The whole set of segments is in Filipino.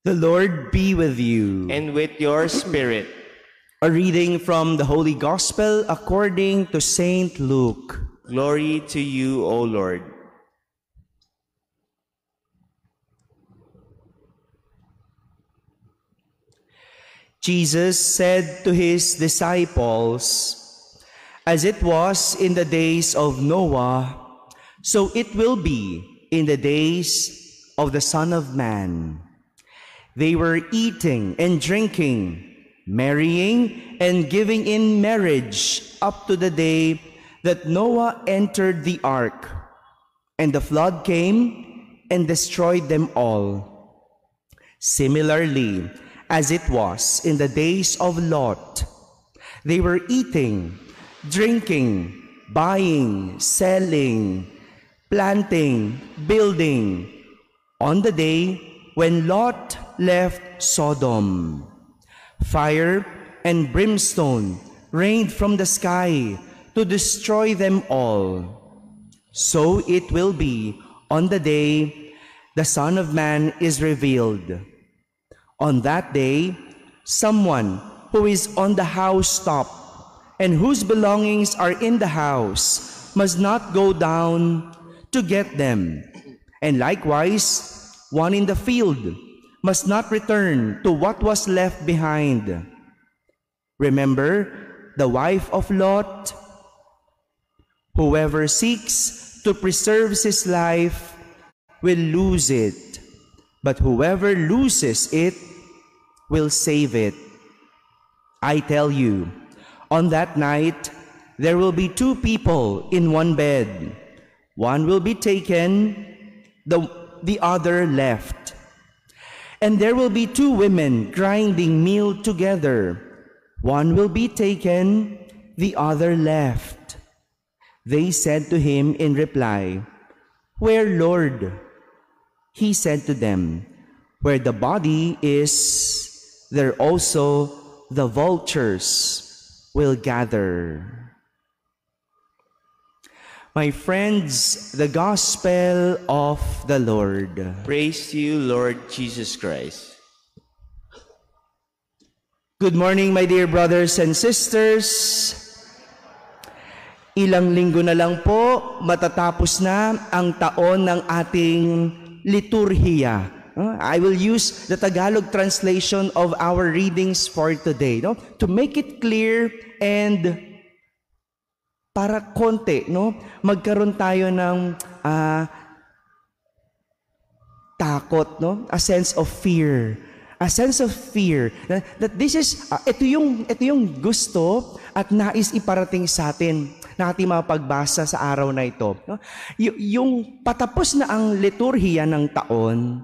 The Lord be with you. And with your spirit. A reading from the Holy Gospel according to Saint Luke. Glory to you, O Lord. Jesus said to his disciples, "As it was in the days of Noah, so it will be in the days of the Son of Man. They were eating and drinking, marrying and giving in marriage up to the day that Noah entered the ark, and the flood came and destroyed them all. Similarly, as it was in the days of Lot, they were eating, drinking, buying, selling, planting, building, on the day when Lot left Sodom. Fire and brimstone rained from the sky to destroy them all. So it will be on the day the Son of Man is revealed. On that day, someone who is on the housetop and whose belongings are in the house must not go down to get them. And likewise, one in the field must not return to what was left behind. Remember the wife of Lot? Whoever seeks to preserve his life will lose it, but whoever loses it will save it. I tell you, on that night, there will be two people in one bed. One will be taken, the other left. And there will be two women grinding meal together. One will be taken, the other left. They said to him in reply, "Where, Lord?" He said to them, "Where the body is, there also the vultures will gather." My friends, the Gospel of the Lord. Praise to you, Lord Jesus Christ. Good morning, my dear brothers and sisters. Ilang linggo na lang po, matatapos na ang taon ng ating liturhiya. I will use the Tagalog translation of our readings for today, to make it clear and para konti, magkaroon tayo ng takot, a sense of fear. A sense of fear that this is ito yung gusto at nais iparating sa atin na ating mga pagbasa sa araw na ito. Yung patapos na ang liturhiya ng taon,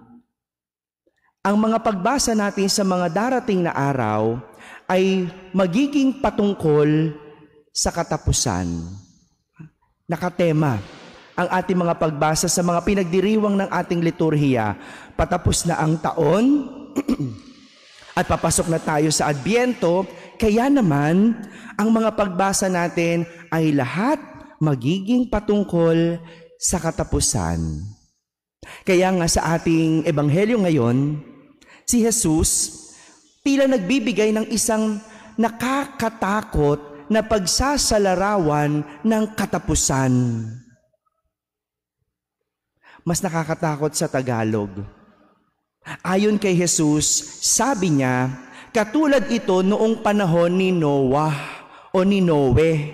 ang mga pagbasa natin sa mga darating na araw ay magiging patungkol sa katapusan. Nakatema ang ating mga pagbasa sa mga pinagdiriwang ng ating liturhiya. Patapos na ang taon at papasok na tayo sa Adbyento, kaya naman ang mga pagbasa natin ay lahat magiging patungkol sa katapusan. Kaya nga sa ating ebanghelyo ngayon, si Jesus tila nagbibigay ng isang nakakatakot na pagsasalarawan ng katapusan. Mas nakakatakot sa Tagalog. Ayon kay Jesus, sabi niya, katulad ito noong panahon ni Noah o ni Noe.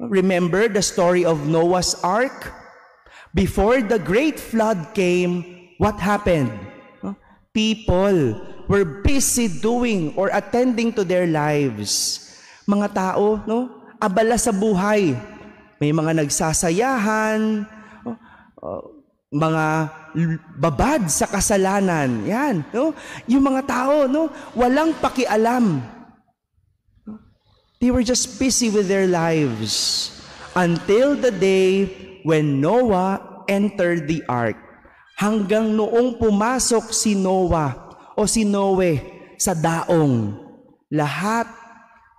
Remember the story of Noah's Ark? Before the great flood came, what happened? People were busy doing or attending to their lives. Mga tao, abala sa buhay. May mga nagsasayahan, mga babad sa kasalanan. Yan, yung mga tao, walang pakialam. They were just busy with their lives until the day when Noah entered the ark. Hanggang noong pumasok si Noah o si Noe sa daong, lahat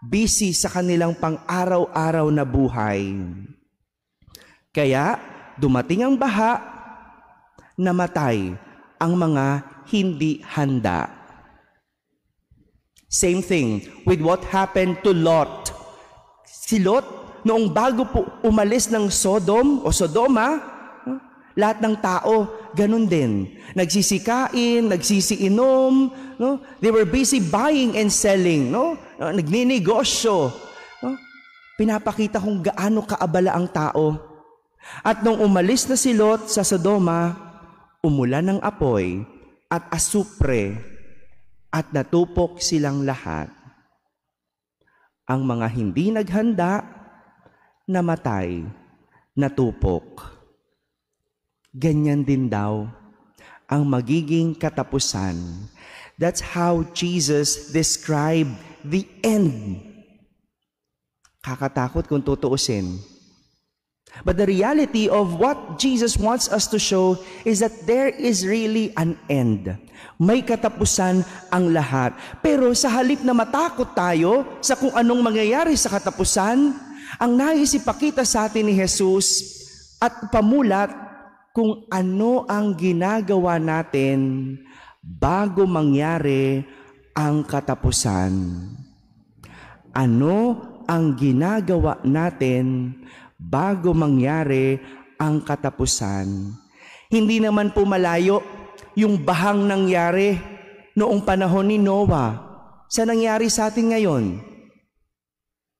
busy sa kanilang pang-araw-araw na buhay. Kaya dumating ang baha, namatay ang mga hindi handa. Same thing with what happened to Lot. Si Lot, noong bago po umalis ng Sodom o Sodoma, lahat ng tao, ganun din. Nagsisikain, nagsisiinom, no? They were busy buying and selling, no? Nagninegosyo. No? Pinapakita kung gaano kaabala ang tao. At nung umalis na si Lot sa Sodoma, umulan ng apoy at asupre at natupok silang lahat. Ang mga hindi naghanda, namatay, natupok. Ganyan din daw ang magiging katapusan. That's how Jesus described the end. Kakatakot kung tutuusin. But the reality of what Jesus wants us to show is that there is really an end. May katapusan ang lahat. Pero sa halip na matakot tayo sa kung anong mangyayari sa katapusan, ang nais ipakita sa atin ni Jesus at pamulat kung ano ang ginagawa natin bago mangyari ang katapusan. Ano ang ginagawa natin bago mangyari ang katapusan? Hindi naman po malayo yung bahang nangyari noong panahon ni Noah. Sa nangyari sa atin ngayon?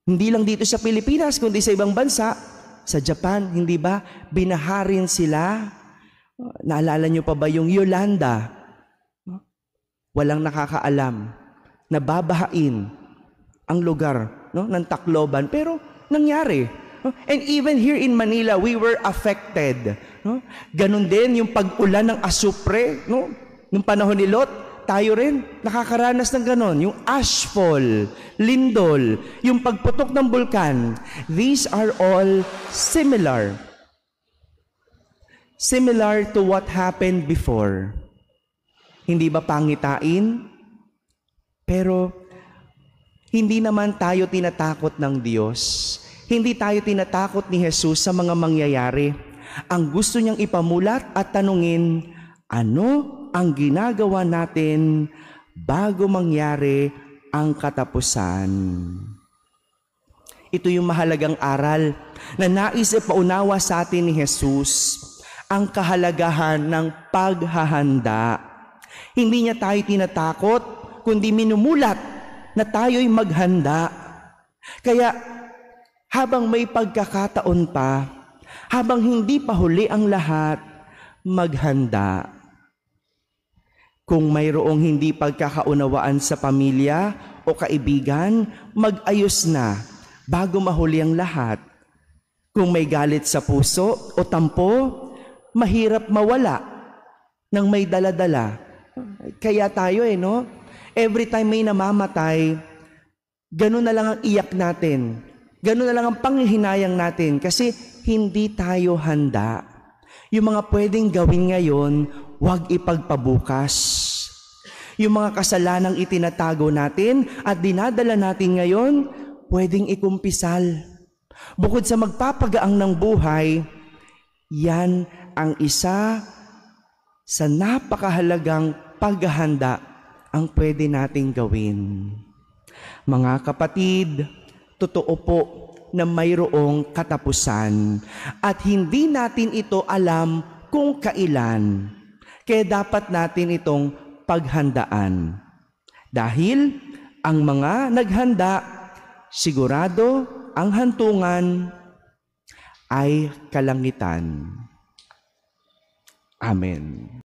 Hindi lang dito sa Pilipinas, kundi sa ibang bansa. Sa Japan, hindi ba? Binaharin sila. Naalala nyo pa ba yung Yolanda? Walang nakakaalam. Nababahain ang lugar, no, ng Tacloban. Pero nangyari. No? And even here in Manila, we were affected. No? Ganon din yung pag-ulan ng asupre. No? Nung panahon ni Lot, tayo rin nakakaranas ng ganon. Yung ashfall, lindol, yung pagputok ng bulkan. These are all similar. Similar to what happened before. Hindi ba pangitain? Pero hindi naman tayo tinatakot ng Diyos. Hindi tayo tinatakot ni Jesus sa mga mangyayari. Ang gusto niyang ipamulat at tanungin, ano ang ginagawa natin bago mangyari ang katapusan? Ito yung mahalagang aral na nais ipaunawa sa atin ni Jesus, ang kahalagahan ng paghahanda. Hindi niya tayo tinatakot, kundi minumulat na tayo'y maghanda. Kaya habang may pagkakataon pa, habang hindi pa huli ang lahat, maghanda. Kung mayroong hindi pagkakaunawaan sa pamilya o kaibigan, mag-ayos na bago mahuli ang lahat. Kung may galit sa puso o tampo, mahirap mawala ng may dala-dala. Kaya tayo no? Every time may namamatay, ganun na lang ang iyak natin. Ganun na lang ang panghihinayang natin kasi hindi tayo handa. Yung mga pwedeng gawin ngayon, huwag ipagpabukas. Yung mga kasalanang itinatago natin at dinadala natin ngayon, pwedeng ikumpisal. Bukod sa magpapagaang ng buhay, yan ang isa sa napakahalagang paghahanda ang pwede nating gawin. Mga kapatid, totoo po na mayroong katapusan at hindi natin ito alam kung kailan. Kaya dapat natin itong paghandaan. Dahil ang mga naghanda, sigurado ang hantungan ay kalangitan. Amen.